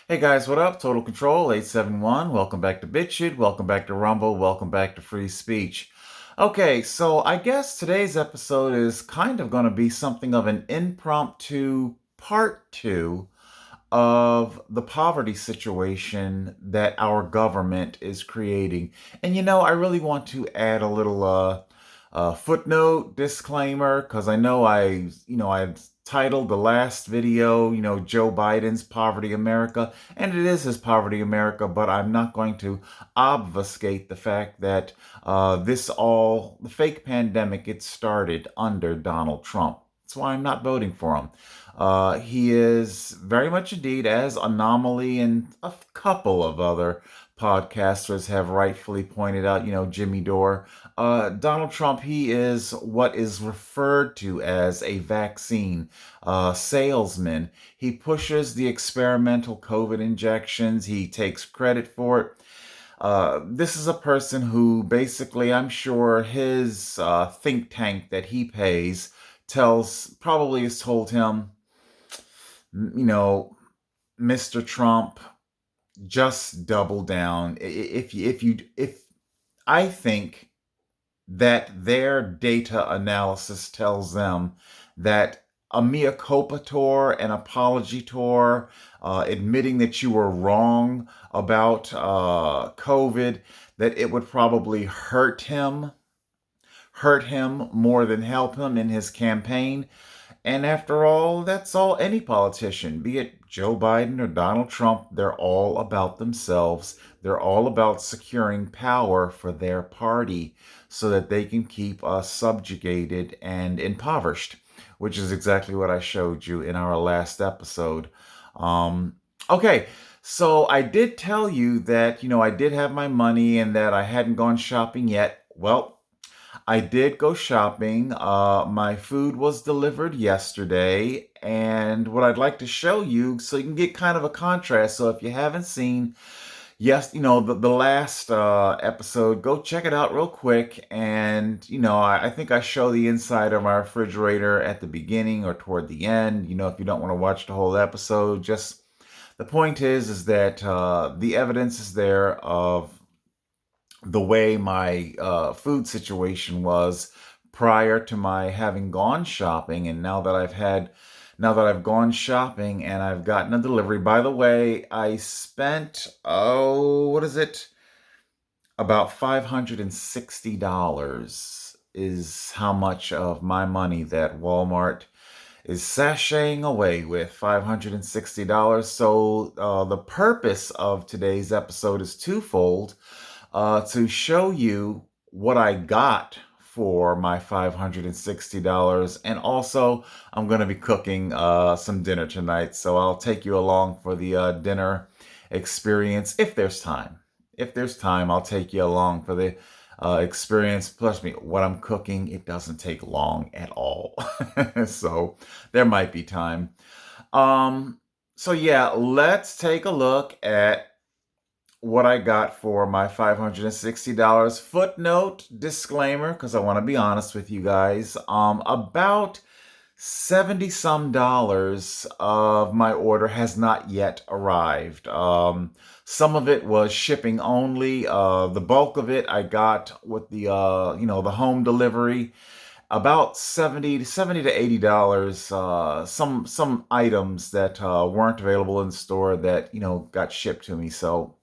Hey guys, what up? Total Control 871. Welcome back to BitChute. Welcome back to Rumble. Welcome back to Free Speech. Okay, so I guess today's episode is kind of going to be something of an impromptu part two of the poverty situation that our government is creating. And I really want to add a little footnote disclaimer because I know I titled the last video, Joe Biden's Poverty America, and it is his Poverty America, but I'm not going to obfuscate the fact that the fake pandemic, it started under Donald Trump. That's why I'm not voting for him. He is very much indeed, as Anomaly and a couple of other podcasters have rightfully pointed out, Jimmy Dore. Donald Trump, he is what is referred to as a vaccine salesman. He pushes the experimental COVID injections, he takes credit for it. This is a person who basically, I'm sure his think tank that he pays probably has told him, you know, Mr. Trump, just double down. If I think that their data analysis tells them that a mea culpa tour, an apology tour, admitting that you were wrong about COVID, that it would probably hurt him more than help him in his campaign. And after all, that's all any politician, be it Joe Biden or Donald Trump, they're all about themselves. They're all about securing power for their party so that they can keep us subjugated and impoverished, which is exactly what I showed you in our last episode. Um, okay, so I did tell you that, I did have my money and that I hadn't gone shopping yet. Well, I did go shopping. My food was delivered yesterday, and what I'd like to show you so you can get kind of a contrast. So if you haven't seen, yes, the last episode, go check it out real quick. And I think I show the inside of my refrigerator at the beginning or toward the end. If you don't want to watch the whole episode, just the point is that the evidence is there of the way my food situation was prior to my having gone shopping, and now that I've gone shopping and I've gotten a delivery. By the way, I spent, what is it, about $560 is how much of my money that Walmart is sashaying away with. $560. So the purpose of today's episode is twofold, to show you what I got for my $560. And also, I'm going to be cooking some dinner tonight. So I'll take you along for the dinner experience if there's time. If there's time, I'll take you along for the experience. Plus, what I'm cooking, it doesn't take long at all. So there might be time. Um, so yeah, let's take a look at what I got for my $560. Footnote disclaimer, because I want to be honest with you guys. About 70 some dollars of my order has not yet arrived. Some of it was shipping only. The bulk of it I got with the the home delivery. About 70 to $80. Some items that weren't available in the store that got shipped to me. So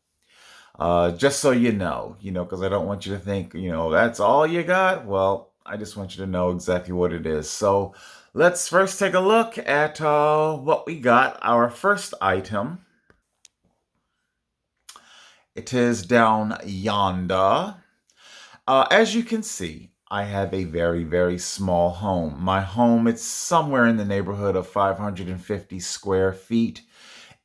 just so because I don't want you to think, that's all you got. Well, I just want you to know exactly what it is. So let's first take a look at what we got. Our first item, it is down yonder. As you can see, I have a very, very small home. My home, it's somewhere in the neighborhood of 550 square feet.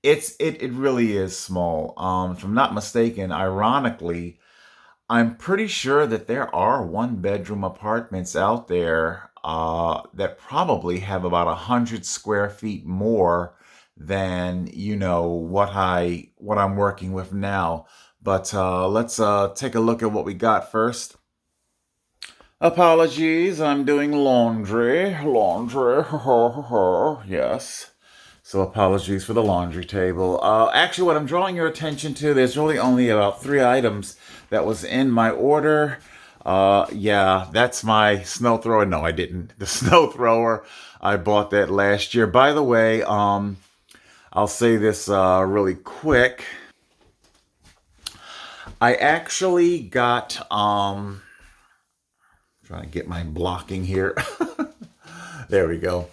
It really is small. If I'm not mistaken, ironically, I'm pretty sure that there are one bedroom apartments out there that probably have about 100 square feet more than what I'm working with now. But let's take a look at what we got first. Apologies, I'm doing laundry. Laundry. Yes. So apologies for the laundry table. Actually, what I'm drawing your attention to, there's really only about 3 items that was in my order. Yeah, that's my snow thrower. No, I didn't. The snow thrower, I bought that last year. By the way, I'll say this really quick. I actually got trying to get my blocking here. There we go.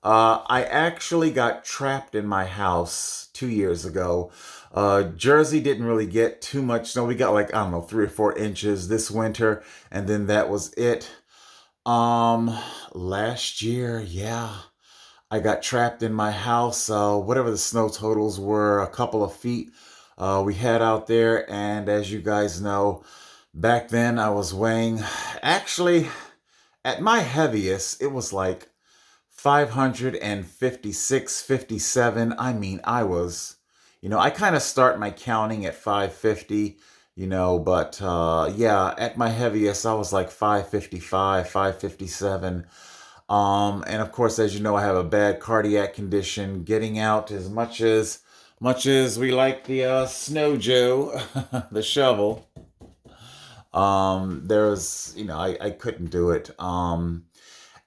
I actually got trapped in my house 2 years ago. Jersey didn't really get too much snow. We got like, I don't know, 3 or 4 inches this winter, and then that was it. Um, Last year, yeah, I got trapped in my house. Whatever the snow totals were, a couple of feet we had out there. And as you guys know, back then I was weighing, actually, at my heaviest, it was like 556, 57. I mean, I kind of start my counting at 550, but yeah, at my heaviest, I was like 555, 557. And of course, as you know, I have a bad cardiac condition. Getting out as much as we like the snow Joe, the shovel. There was, I couldn't do it.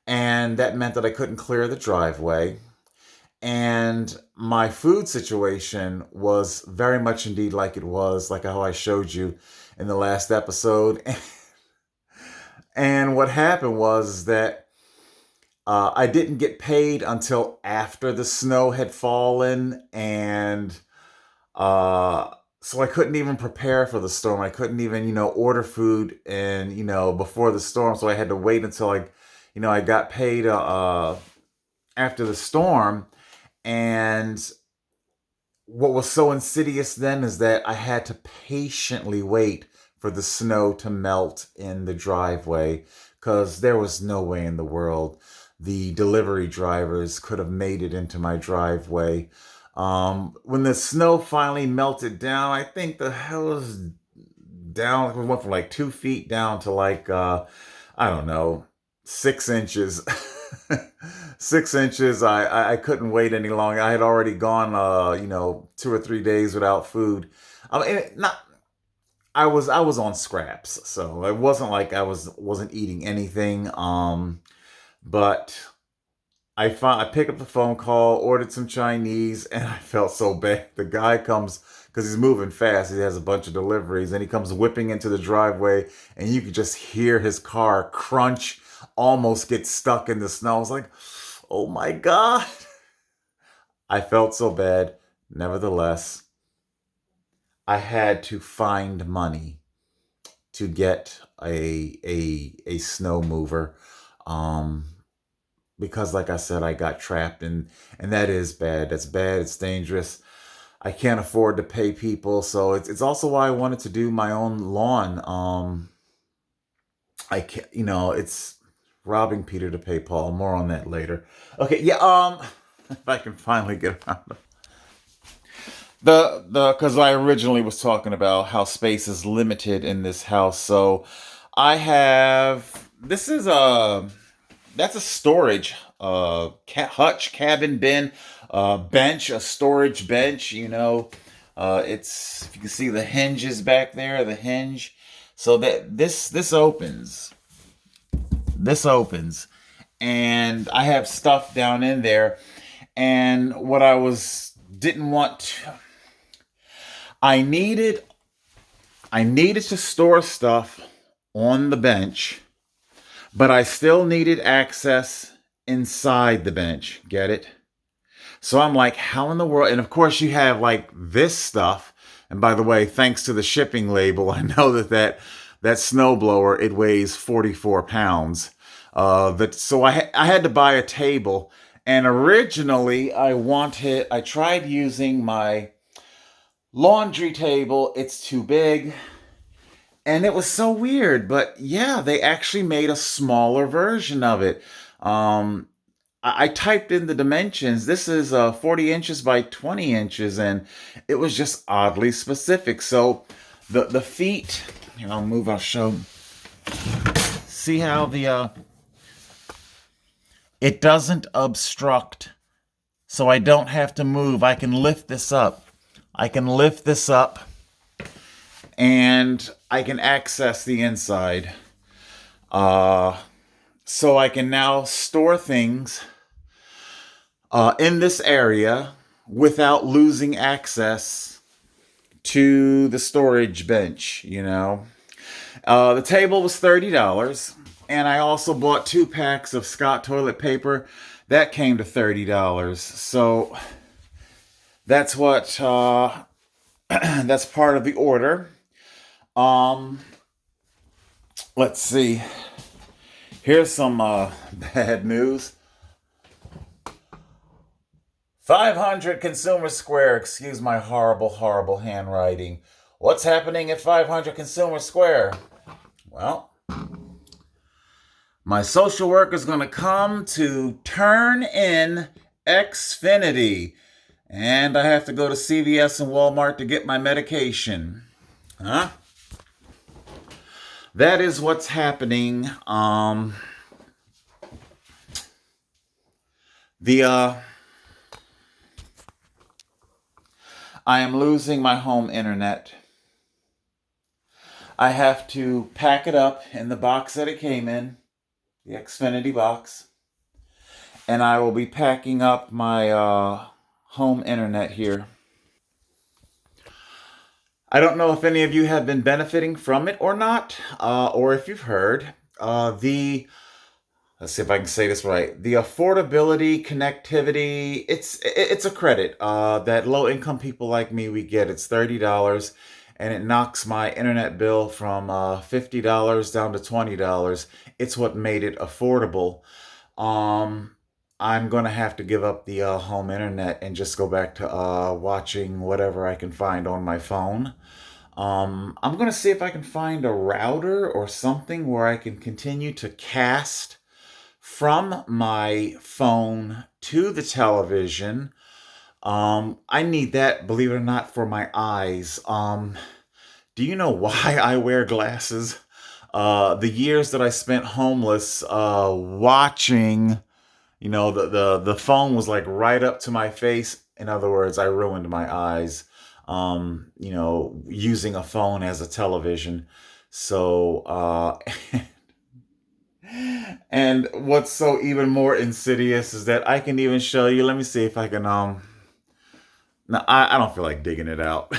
And that meant that I couldn't clear the driveway. And my food situation was very much indeed like it was, like how I showed you in the last episode. And what happened was that I didn't get paid until after the snow had fallen, and so I couldn't even prepare for the storm. I couldn't even, order food and, before the storm. So I had to wait until I got paid after the storm. And what was so insidious then is that I had to patiently wait for the snow to melt in the driveway, because there was no way in the world the delivery drivers could have made it into my driveway. When the snow finally melted down, I think the hell was down. We went from like 2 feet down to like I don't know, 6 inches. 6 inches. I couldn't wait any longer. I had already gone 2 or 3 days without food. I mean, not. I was on scraps, so it wasn't like I wasn't eating anything. But I picked up the phone call, ordered some Chinese, and I felt so bad. The guy comes because he's moving fast. He has a bunch of deliveries, and he comes whipping into the driveway, and you could just hear his car crunch, almost get stuck in the snow. I was like, "Oh my God!" I felt so bad. Nevertheless, I had to find money to get a snow mover. Um, because like I said, I got trapped, and that is bad. That's bad. It's dangerous. I can't afford to pay people, so it's also why I wanted to do my own lawn. I can't, it's robbing Peter to pay Paul. More on that later. Okay, yeah. If I can finally get around the because I originally was talking about how space is limited in this house, so I have this is a that's a storage hutch cabin bin bench, a storage bench. It's, if you can see the hinges back there, the hinge, so that this opens, and I have stuff down in there. And what I was didn't want to, I needed I needed to store stuff on the bench, but I still needed access inside the bench. Get it? So I'm like, how in the world? And of course, you have like this stuff. And by the way, thanks to the shipping label, I know that snowblower, it weighs 44 pounds. So I had to buy a table. And originally, I tried using my laundry table. It's too big. And it was so weird. But yeah, they actually made a smaller version of it. Um, I typed in the dimensions. This is 40 inches by 20 inches, and it was just oddly specific. So the feet, here, I'll show. See how it doesn't obstruct so I don't have to move. I can lift this up. I can lift this up and I can access the inside. Uh, so I can now store things in this area without losing access to the storage bench, you know. The table was $30, and I also bought 2 packs of Scott toilet paper. That came to $30. So that's what that's part of the order. Um, let's see. Here's some bad news. 500 Consumer Square. Excuse my horrible, horrible handwriting. What's happening at 500 Consumer Square? Well, my social worker is going to come to turn in Xfinity. And I have to go to CVS and Walmart to get my medication. Huh? That is what's happening. I am losing my home internet. I have to pack it up in the box that it came in, the Xfinity box, and I will be packing up my home internet here. I don't know if any of you have been benefiting from it or not, or if you've heard. Let's see if I can say this right. The affordability connectivity, it's a credit that low income people like me we get. It's $30, and it knocks my internet bill from $50 down to $20. It's what made it affordable. Um, I'm gonna have to give up the home internet and just go back to watching whatever I can find on my phone. I'm gonna see if I can find a router or something where I can continue to cast from my phone to the television. I need that, believe it or not, for my eyes. Do you know why I wear glasses? The years that I spent homeless, watching, the phone was like right up to my face. In other words, I ruined my eyes, using a phone as a television. So, and what's so even more insidious is that I can even show you. Let me see if I can. No, I don't feel like digging it out.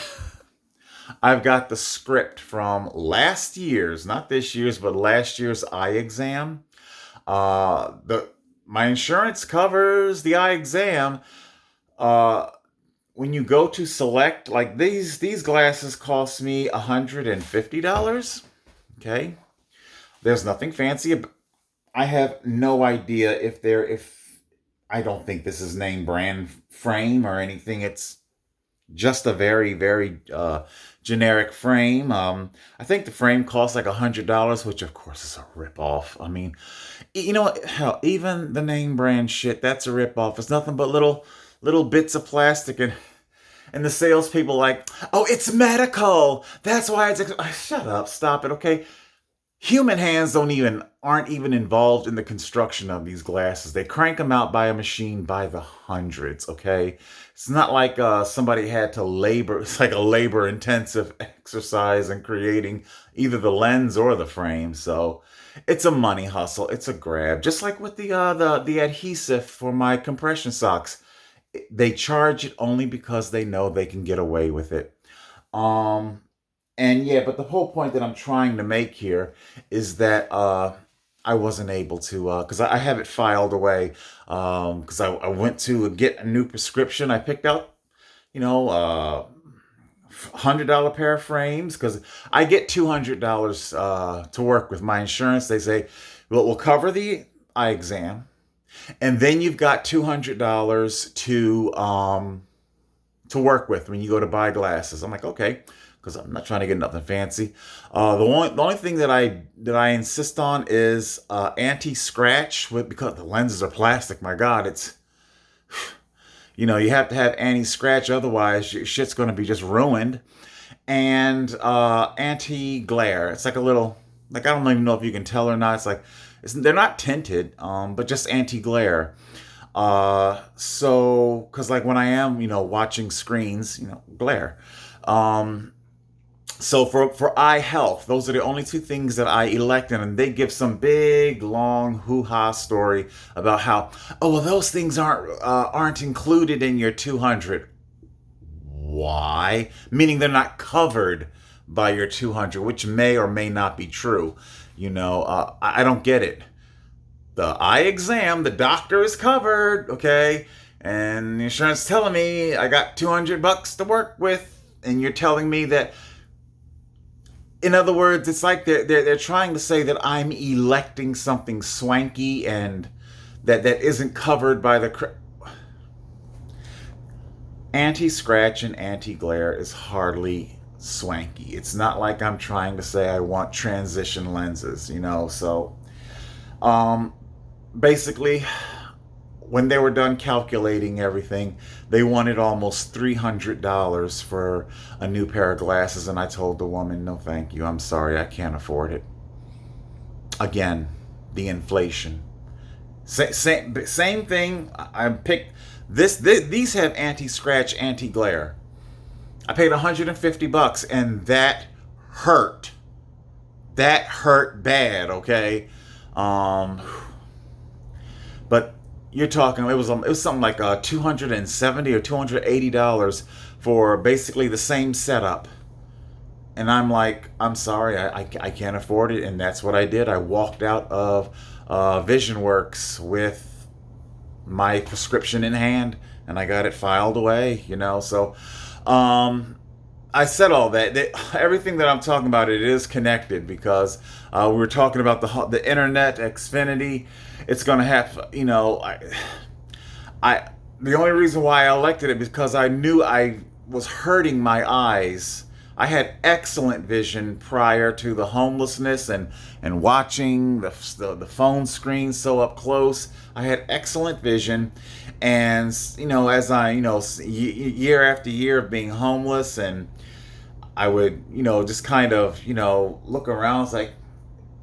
I've got the script from last year's, not this year's, but last year's eye exam. The My insurance covers the eye exam. Uh, when you go to select, like these glasses cost me $150. Okay, there's nothing fancy. I have no idea if I don't think this is name brand frame or anything. It's just a very, very generic frame. I think the frame costs like $100, which of course is a ripoff. I mean, hell, even the name brand shit, that's a ripoff. It's nothing but little bits of plastic, and the salespeople like, oh, it's medical. That's why shut up, stop it, okay? Human hands aren't even involved in the construction of these glasses. They crank them out by a machine by the hundreds, okay? It's not like somebody had to labor. It's like a labor intensive exercise in creating either the lens or the frame. So it's a money hustle. It's a grab. Just like with the adhesive for my compression socks. They charge it only because they know they can get away with it. Um and yeah, but the whole point that I'm trying to make here is that I wasn't able to, because I have it filed away. Because I went to get a new prescription. I picked out, $100 pair of frames because I get $200 to work with my insurance. They say, well, we'll cover the eye exam, and then you've got $200 to work with when you go to buy glasses. I'm like, okay, because I'm not trying to get nothing fancy. The only thing that I insist on is anti-scratch because the lenses are plastic. My God, it's you have to have anti-scratch, otherwise your shit's going to be just ruined. And anti-glare. It's like a little, like, I don't even know if you can tell or not. They're not tinted, but just anti-glare. Because like when I am, watching screens, glare. Um, so for eye health, those are the only two things that I elected, and they give some big long hoo-ha story about how, oh well, those things aren't included in your 200. Why? Meaning they're not covered by your 200, which may or may not be true. I don't get it. The eye exam, the doctor is covered, okay? And the insurance telling me I got 200 bucks to work with, and you're telling me that, in other words, it's like they're trying to say that I'm electing something swanky and that isn't covered by the anti-scratch and anti-glare is hardly swanky. It's not like I'm trying to say I want transition lenses, so um basically, when they were done calculating everything, they wanted almost $300 for a new pair of glasses, and I told the woman, no thank you, I'm sorry, I can't afford it. Again, the inflation. Same thing. I picked these have anti-scratch, anti-glare. I paid 150 bucks, and that hurt. That hurt bad, okay? Um but you're talking, it was something like 270 or $280 for basically the same setup. And I'm like, I'm sorry, I can't afford it. And that's what I did. I walked out of VisionWorks with my prescription in hand, and I got it filed away. So I said all that. Everything that I'm talking about, it is connected because we were talking about the internet, Xfinity. It's going to have, I the only reason why I elected it because I knew I was hurting my eyes. I had excellent vision prior to the homelessness and watching the phone screen so up close. I had excellent vision, and as I year after year of being homeless, and I would just kind of look around. It's like,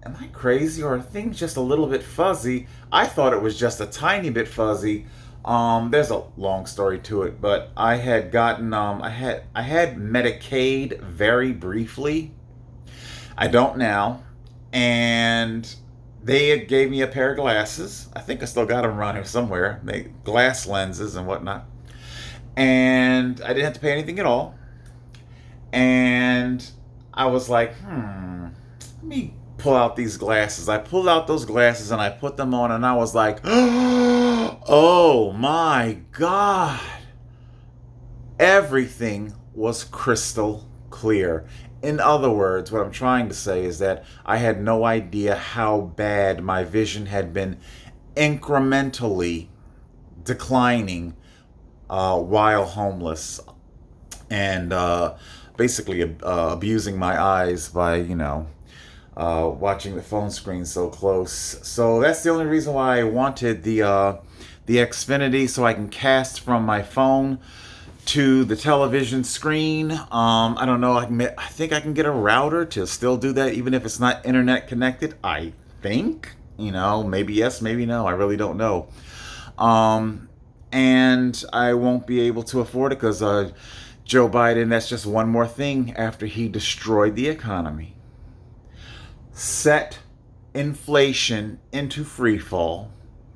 am I crazy or are things just a little bit fuzzy? I thought it was just a tiny bit fuzzy. There's a long story to it, but I had gotten I had Medicaid very briefly. I don't now, and they had gave me a pair of glasses. I think I still got them around here somewhere. They glass lenses and whatnot, and I didn't have to pay anything at all. And I was like, let me pull out these glasses. I pulled out those glasses and I put them on, and I was like, oh my God. Everything was crystal clear. In other words, what I'm trying to say is that I had no idea how bad my vision had been incrementally declining while homeless, and basically abusing my eyes by watching the phone screen so close. So that's the only reason why I wanted the Xfinity, so I can cast from my phone to the television screen. I don't know. I think I can get a router to still do that, even if it's not internet connected. I think. Maybe yes, maybe no. I really don't know. And I won't be able to afford it because Joe Biden, that's just one more thing after he destroyed the economy. Set inflation into free fall,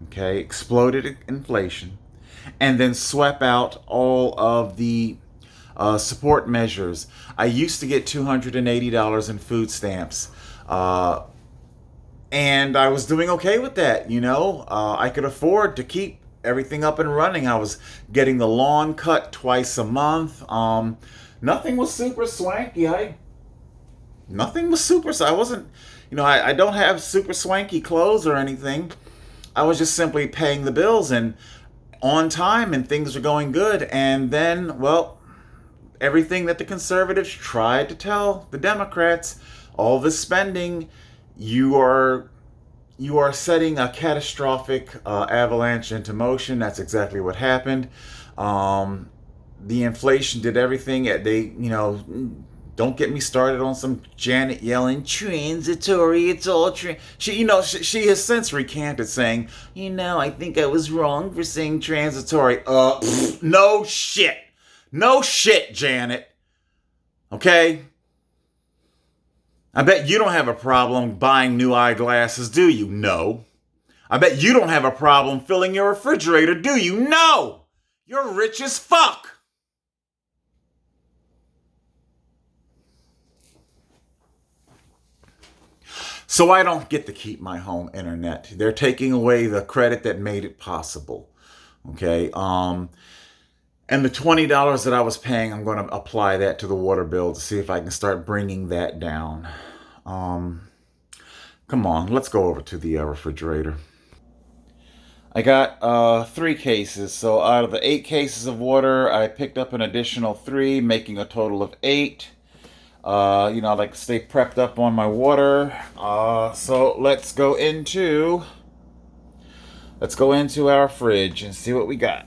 okay, exploded inflation, and then swept out all of the support measures. I used to get $280 in food stamps, and I was doing okay with that. I could afford to keep everything up and running. I was getting the lawn cut twice a month. Nothing was super swanky. Nothing was super. I wasn't, I don't have super swanky clothes or anything. I was just simply paying the bills and on time, and things were going good. And then, well, everything that the conservatives tried to tell the Democrats, all this spending, you are setting a catastrophic avalanche into motion. That's exactly what happened. The inflation did everything. They, Don't get me started on some Janet yelling transitory. It's all she has since recanted, saying, I think I was wrong for saying transitory. No shit, no shit, Janet. Okay. I bet you don't have a problem buying new eyeglasses, do you? No. I bet you don't have a problem filling your refrigerator, do you? No. You're rich as fuck. So I don't get to keep my home internet. They're taking away the credit that made it possible. Okay. And the $20 that I was paying, I'm going to apply that to the water bill to see if I can start bringing that down. Come on, let's go over to the refrigerator. I got 3 cases. So out of the 8 cases of water, I picked up an additional 3, making a total of 8. I like to stay prepped up on my water. So let's go into our fridge and see what we got.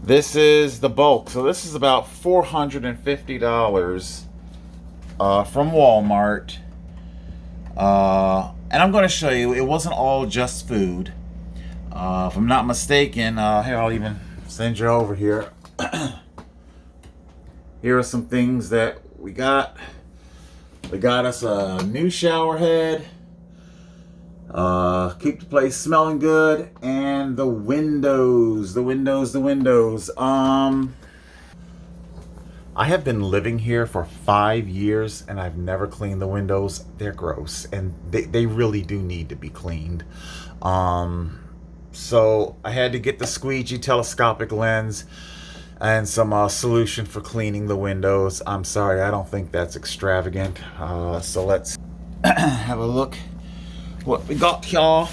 This is the bulk. So this is about $450 from Walmart. And I'm going to show you, it wasn't all just food. If I'm not mistaken, here, I'll even send you over here. Here are some things that we got. We got us a new shower head. Keep the place smelling good. And the windows. I have been living here for 5 years and I've never cleaned the windows. They're gross and they really do need to be cleaned. So I had to get the squeegee telescopic lens and some solution for cleaning the windows. I'm sorry, I don't think that's extravagant. So let's have a look what we got here. I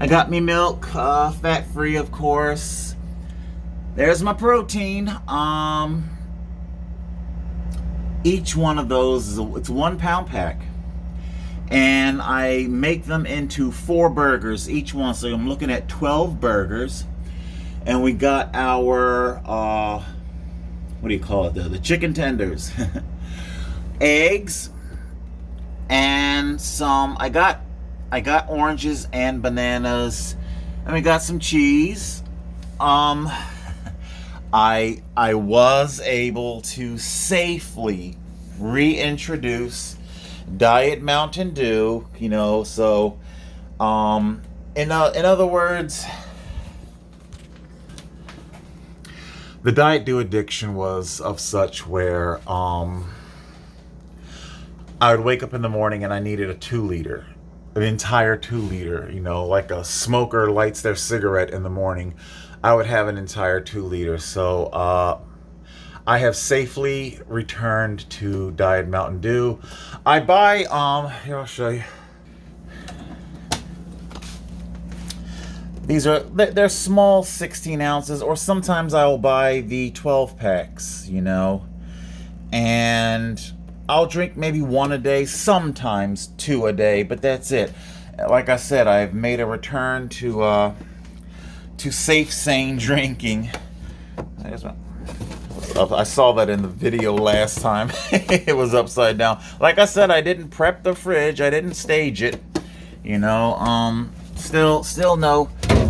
got me milk, fat free, of course. There's my protein. Each one of those it's a 1 pound pack, and I make them into 4 burgers each one. So I'm looking at 12 burgers, and we got our what do you call it? The chicken tenders, eggs, and some. I got oranges and bananas, and we got some cheese. I was able to safely reintroduce Diet Mountain Dew, so in other words, the Diet Dew addiction was of such where I would wake up in the morning and I needed a 2-liter, an entire 2-liter, like a smoker lights their cigarette in the morning. I would have an entire 2-liter. So I have safely returned to Diet Mountain Dew. I buy here, I'll show you. They're small 16 ounces, or sometimes I'll buy the 12 packs, and I'll drink maybe 1 a day, sometimes 2 a day, but that's it. Like I said, I've made a return to safe, sane drinking. I saw that in the video last time. It was upside down. Like I said, I didn't prep the fridge. I didn't stage it. Still no.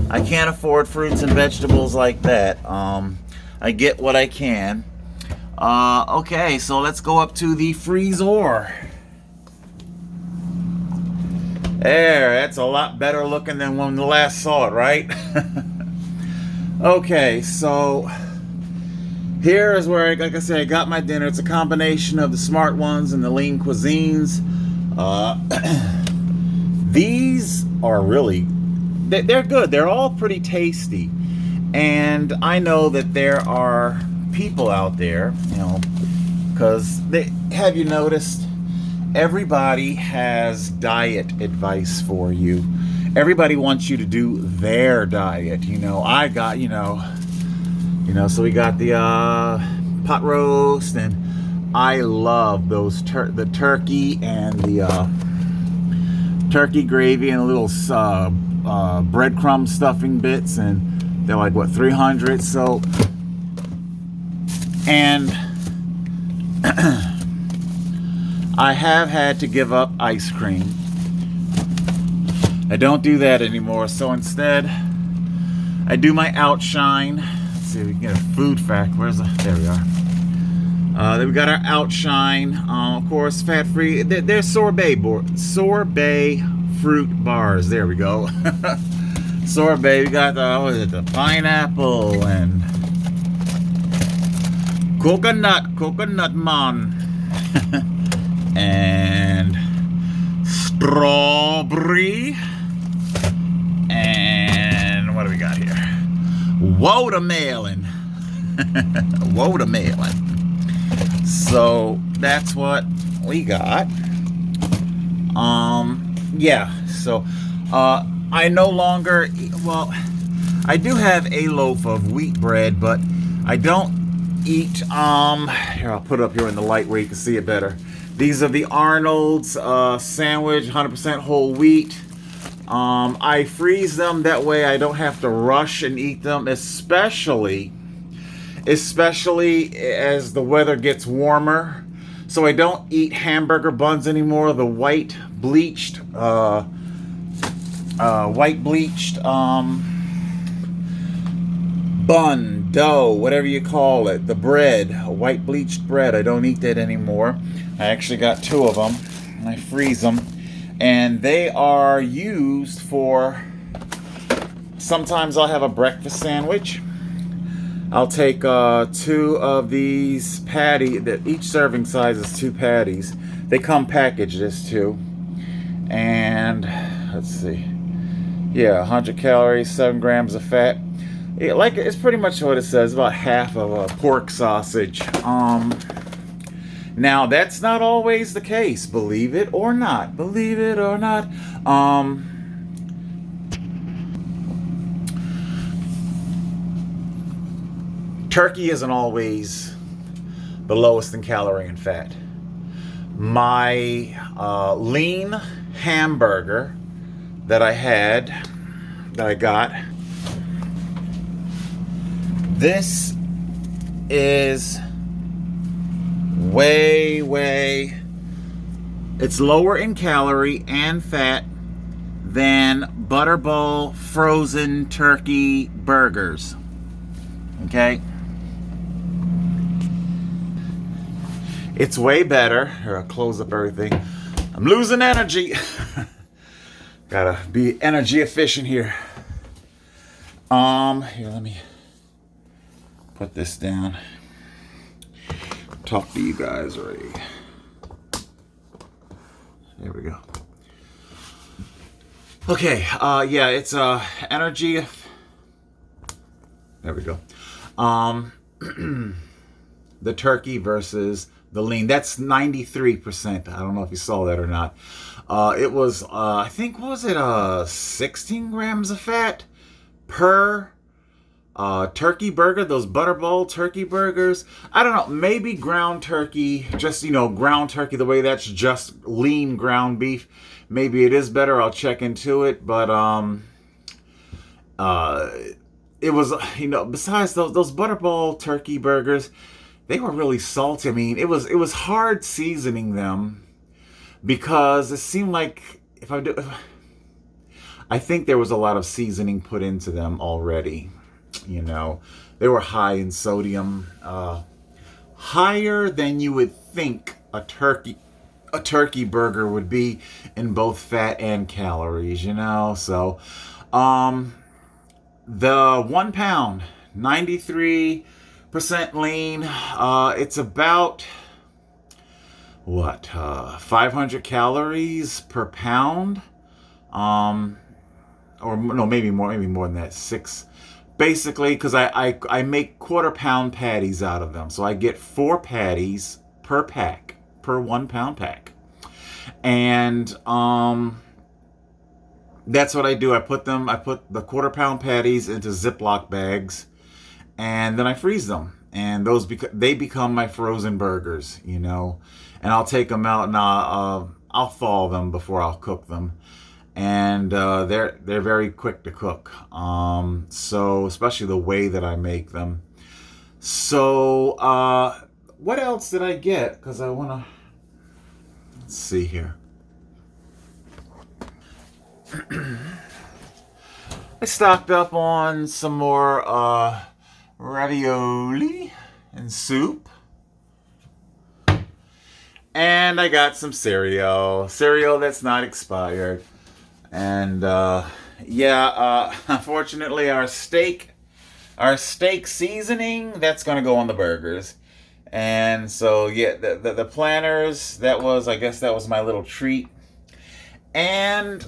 I can't afford fruits and vegetables like that. I get what I can. Okay, so let's go up to the freezer. There, that's a lot better looking than when we last saw it, right? Okay, so here is where, like I said, I got my dinner. It's a combination of the Smart Ones and the Lean Cuisines. These are really, they're good. They're all pretty tasty. And I know that there are people out there, because have you noticed? Everybody has diet advice for you. Everybody wants you to do their diet. I got, so we got the pot roast, and I love those the turkey and the turkey gravy and the little breadcrumb stuffing bits, and they're like, what, 300? So And I have had to give up ice cream. I don't do that anymore. So instead, I do my Outshine. Let's see if we can get a food fact. Where's the? There we are. Then we got our Outshine. Of course, fat-free. They're sorbet fruit bars. There we go. Sorbet. We got the pineapple and coconut man, and strawberry, and what do we got here? Watermelon. Watermelon. So that's what we got. Yeah. So I no longer. Well, I do have a loaf of wheat bread, but I don't eat. Here, I'll put it up here in the light where you can see it better. These are the Arnold's sandwich, 100% whole wheat. I freeze them, that way I don't have to rush and eat them, especially as the weather gets warmer. So I don't eat hamburger buns anymore. The white bleached bun, dough, whatever you call it, the bread, white bleached bread. I don't eat that anymore. I actually got 2 of them, and I freeze them, and they are used for. Sometimes I'll have a breakfast sandwich. I'll take 2 of these patties. Each serving size is 2 patties. They come packaged as 2. And let's see. Yeah, 100 calories, 7 grams of fat. It's pretty much what it says. About half of a pork sausage. Now that's not always the case. Believe it or not. Believe it or not. Turkey isn't always the lowest in calorie and fat. My lean hamburger that I got, this is it's lower in calorie and fat than Butterball frozen turkey burgers. Okay? It's way better. Here, I'll close up everything. I'm losing energy. Gotta be energy efficient here. Here, let me put this down. Talk to you guys already. There we go. Okay, yeah, it's energy. There we go. The turkey versus the lean. That's 93%. I don't know if you saw that or not. It was, I think, what was it? 16 grams of fat per turkey burger. Those Butterball turkey burgers. I don't know. Maybe ground turkey, just, ground turkey, the way that's just lean ground beef. Maybe it is better. I'll check into it. But, it was, besides those Butterball turkey burgers, they were really salty. I mean, it was hard seasoning them because it seemed like I think there was a lot of seasoning put into them already. They were high in sodium, higher than you would think a turkey burger would be in both fat and calories. So, the 1 pound, 93% lean. It's about 500 calories per pound, or no, maybe more than that. 6, basically, because I make quarter-pound patties out of them, so I get 4 patties per pack, per 1 pound pack, and that's what I do. I put the quarter-pound patties into Ziploc bags, and then I freeze them, and they become my frozen burgers, and I'll take them out and I'll thaw them before I'll cook them, and they're very quick to cook. So especially the way that I make them. So, what else did I get? Because I want to, let's see here. I stocked up on some more ravioli and soup. And I got some cereal that's not expired. And yeah, unfortunately, our steak seasoning that's gonna go on the burgers. And so yeah, the planners, that was, I guess that was my little treat. And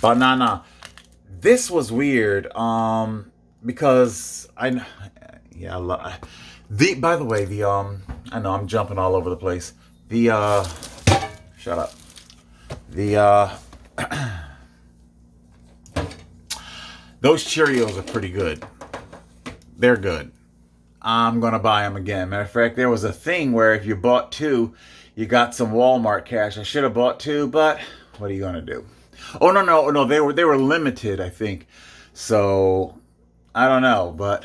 banana. This was weird. Because yeah, the by the way, I know I'm jumping all over the place. The shut up. The those Cheerios are pretty good. They're good. I'm gonna buy them again. Matter of fact, there was a thing where if you bought two, you got some Walmart cash. I should have bought two, but what are you gonna do? Oh no, no, no! They were limited, I think. So I don't know, but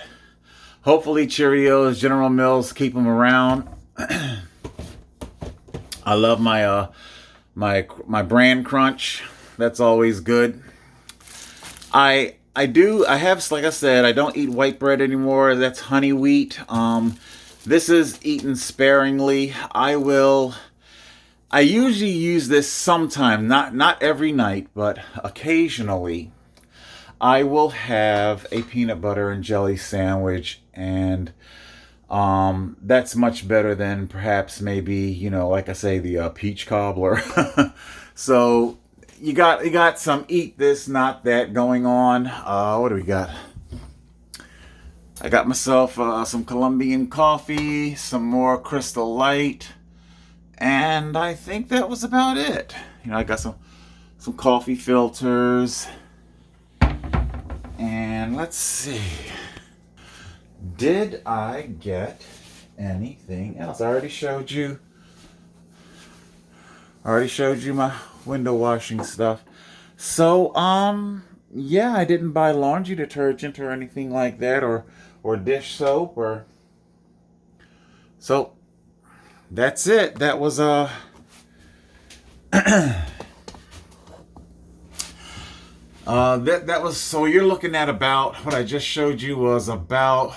hopefully Cheerios, General Mills keep them around. I love my brand crunch. That's always good. I have, like I said, I don't eat white bread anymore. That's honey wheat. This is eaten sparingly. I usually use this sometime, not every night, but occasionally. I will have a peanut butter and jelly sandwich, and that's much better than perhaps maybe, like I say, the peach cobbler. So you got some eat this, not that going on. What do we got? I got myself some Colombian coffee, some more Crystal Light, and I think that was about it. I got some coffee filters, and let's see. Did I get anything else? I already showed you my window washing stuff. So, yeah, I didn't buy laundry detergent or anything like that, or dish soap, or so. That's it. That was that was, so you're looking at about, what I just showed you was about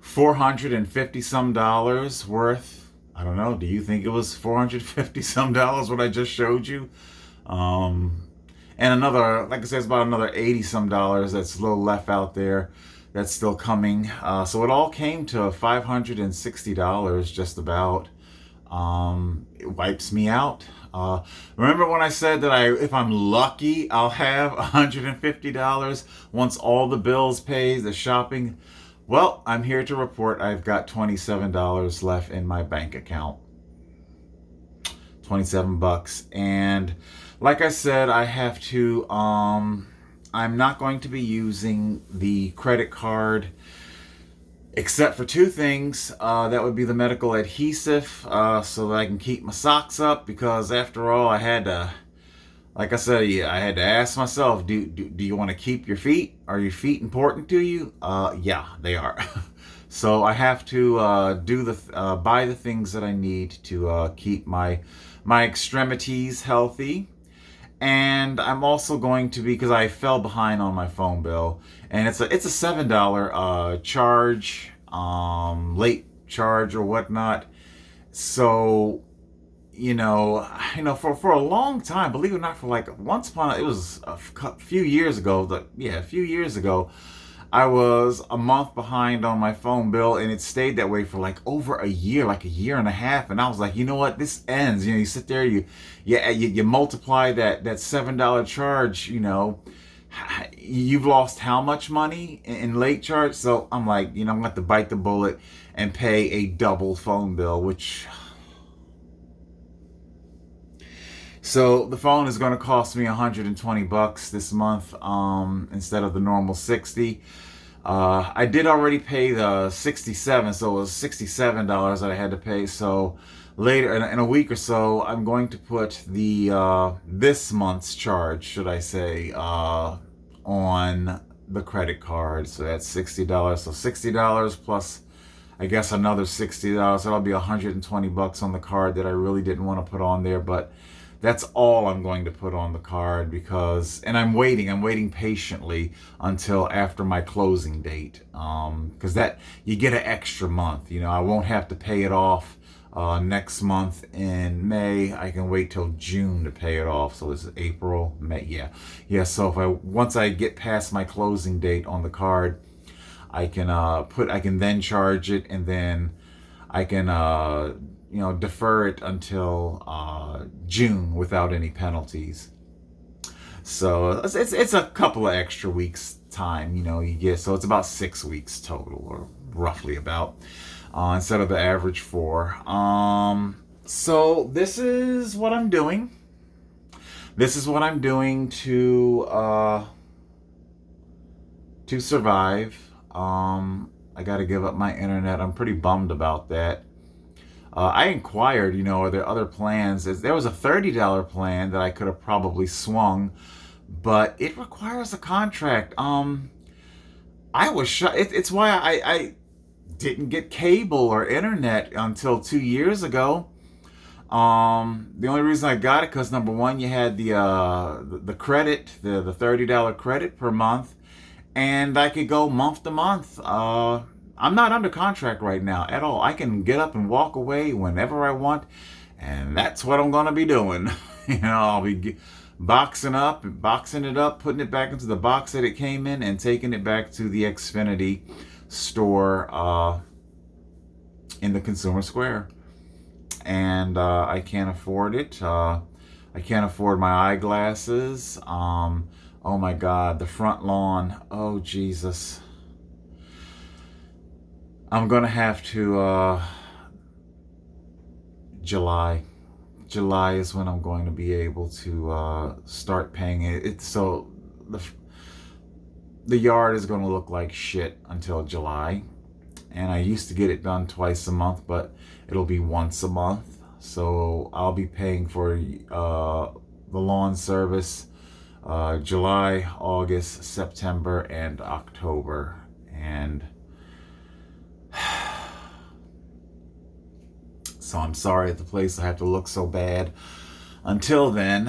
450 some dollars worth. I don't know. Do you think it was 450 some dollars what I just showed you? Um, and another, like I said, it's about another 80 some dollars that's a little left out there that's still coming. So it all came to $560 just about. It wipes me out. Remember when I said that if I'm lucky, I'll have $150 once all the bills paid, the shopping. Well, I'm here to report I've got $27 left in my bank account. 27 bucks. And like I said, I'm not going to be using the credit card except for two things. That would be the medical adhesive, so that I can keep my socks up, because after all, like I said, yeah, I had to ask myself, do you want to keep your feet? Are your feet important to you? Yeah, they are. So I have to buy the things that I need to keep my extremities healthy. And I'm also going to be, because I fell behind on my phone bill, and it's a $7 charge, late charge or whatnot. So for a long time, believe it or not, for like once upon, it was few years ago. A few years ago, I was a month behind on my phone bill, and it stayed that way for like over a year, like a year and a half. And I was like, you know what, this ends. You sit there, you multiply that $7 charge. You've lost how much money in late charge? So I'm like, I'm gonna have to bite the bullet and pay a double phone bill, which. So the phone is going to cost me 120 bucks this month, instead of the normal 60. I did already pay the 67, so it was $67 that I had to pay. So later in a week or so, I'm going to put the this month's charge, should I say, on the credit card. So that's $60. So $60 plus, I guess, another $60. That'll be $120 on the card that I really didn't want to put on there, but that's all I'm going to put on the card because, and I'm waiting patiently until after my closing date. Because that, you get an extra month. You know, I won't have to pay it off next month in May. I can wait till June to pay it off. So this is April, May. Yeah. So if once I get past my closing date on the card, I can then charge it, and then I can defer it until June without any penalties. So it's a couple of extra weeks time, you get. So it's about 6 weeks total, or roughly about, instead of the average 4. So this is what I'm doing. This is what I'm doing to survive. I got to give up my internet. I'm pretty bummed about that. I inquired, are there other plans? There was a $30 plan that I could have probably swung, but it requires a contract. I was shocked. It's why I didn't get cable or internet until 2 years ago. The only reason I got it because, number one, you had the credit, the $30 credit per month, and I could go month to month. I'm not under contract right now at all. I can get up and walk away whenever I want, and that's what I'm going to be doing. I'll be boxing it up, putting it back into the box that it came in, and taking it back to the Xfinity store in the Consumer Square. And I can't afford it. I can't afford my eyeglasses. Oh my God, the front lawn. Oh, Jesus. I'm going to have to, July is when I'm going to be able to start paying it. So the yard is going to look like shit until July. And I used to get it done twice a month, but it'll be once a month. So I'll be paying for the lawn service July, August, September, and October. And so I'm sorry that the place will have to look so bad. Until then,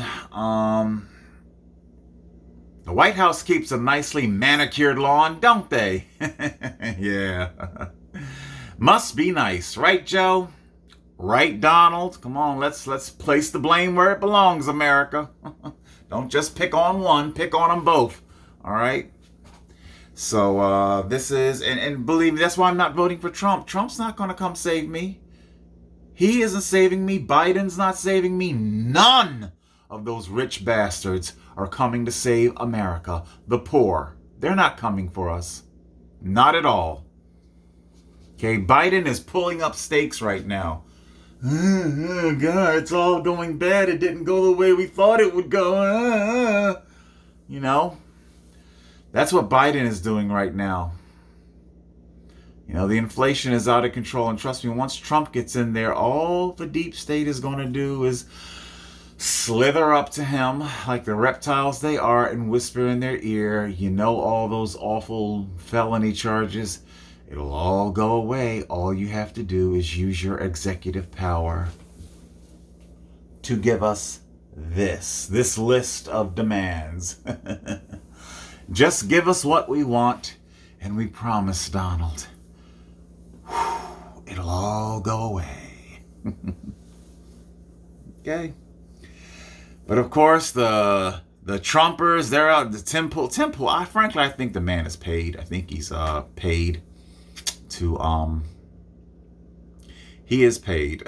the White House keeps a nicely manicured lawn, don't they? Yeah. Must be nice, right, Joe? Right, Donald? Come on, let's place the blame where it belongs, America. Don't just pick on one, pick on them both. All right? So this is, and believe me, that's why I'm not voting for Trump. Trump's not going to come save me. He isn't saving me. Biden's not saving me. None of those rich bastards are coming to save America. The poor, they're not coming for us. Not at all. Okay, Biden is pulling up stakes right now. Oh, God, it's all going bad. It didn't go the way we thought it would go. That's what Biden is doing right now. The inflation is out of control. And trust me, once Trump gets in there, all the deep state is going to do is slither up to him like the reptiles they are and whisper in their ear, all those awful felony charges. It'll all go away. All you have to do is use your executive power to give us this list of demands. Just give us what we want, and we promise, Donald, it'll all go away. Okay. But of course, the Trumpers, they're out. The Tim Pool, frankly, I think the man is paid. I think he's paid to he is paid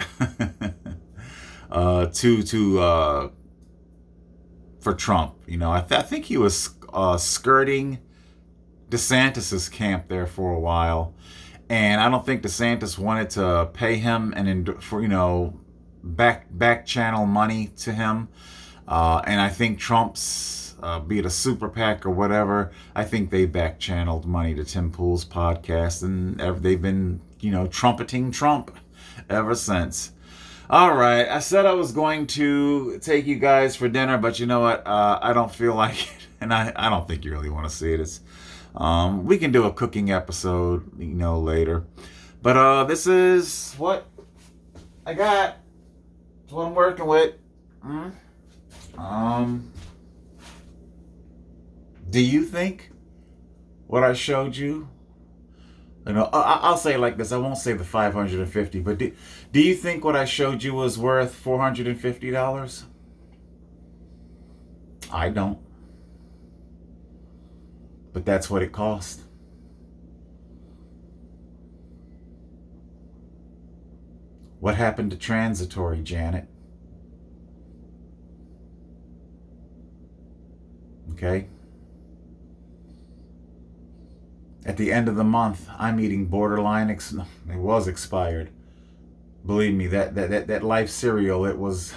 for Trump. I think he was skirting DeSantis's camp there for a while, and I don't think DeSantis wanted to pay him back channel money to him, and I think Trump's be it a super PAC or whatever, I think they back channeled money to Tim Pool's podcast, and they've been trumpeting Trump ever since. All right, I said I was going to take you guys for dinner, but you know what? I don't feel like it. And I don't think you really want to see it. We can do a cooking episode, later. But this is what I got. It's what I'm working with. Mm. Um, do you think what I showed you? I'll say it like this. I won't say the 550, but do you think what I showed you was worth $450? I don't. But that's what it cost. What happened to transitory, Janet? Okay? At the end of the month, I'm eating borderline. It was expired. Believe me, that Life cereal. It was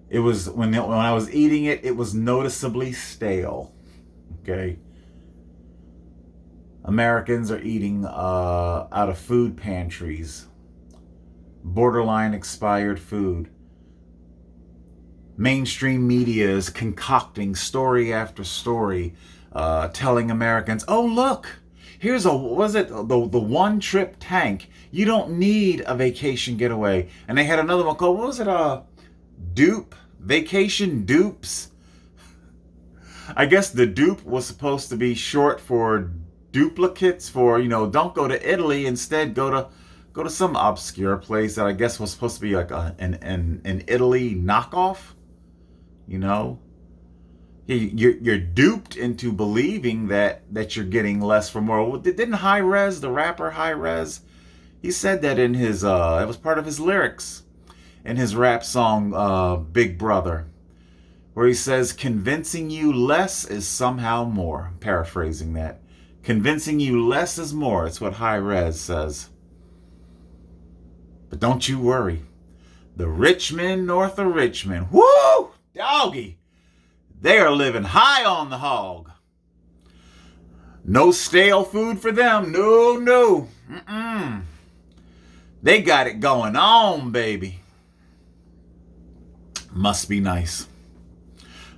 when I was eating it. It was noticeably stale. Okay. Americans are eating out of food pantries. Borderline expired food. Mainstream media is concocting story after story, telling Americans, "Oh look, here's the one trip tank. You don't need a vacation getaway." And they had another one called, what was it? Dupe Vacation Dupes. I guess the dupe was supposed to be short for duplicates. For don't go to Italy. Instead, go to some obscure place that I guess was supposed to be like an Italy knockoff. You're duped into believing that you're getting less for more. Well, didn't Hi-Rez, the rapper Hi-Rez, he said that in his it was part of his lyrics in his rap song Big Brother, where he says convincing you less is somehow more. I'm paraphrasing that. Convincing you less is more. It's what Hi-Rez says. But don't you worry. The rich men north of Richmond, whoo, doggy, they are living high on the hog. No stale food for them. No, no. Mm-mm. They got it going on, baby. Must be nice.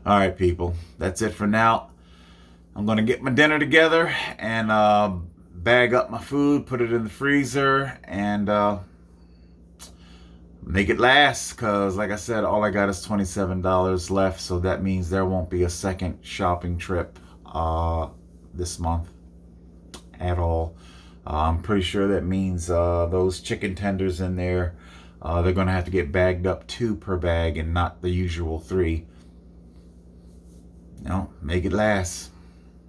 All right, people. That's it for now. I'm going to get my dinner together and bag up my food, put it in the freezer, and make it last, because like I said, all I got is $27 left, so that means there won't be a second shopping trip this month at all. I'm pretty sure that means those chicken tenders in there, they're going to have to get bagged up 2 per bag and not the usual 3. Make it last.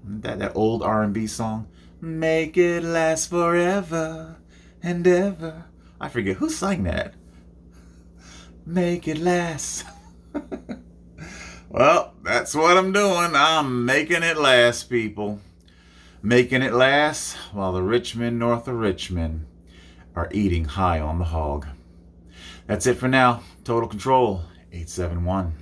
That old R&B song, make it last forever and ever. I forget who sang that. Make it last. Well, that's what I'm doing. I'm making it last, people. Making it last while the rich men north of Richmond are eating high on the hog. That's it for now. Total Control 871.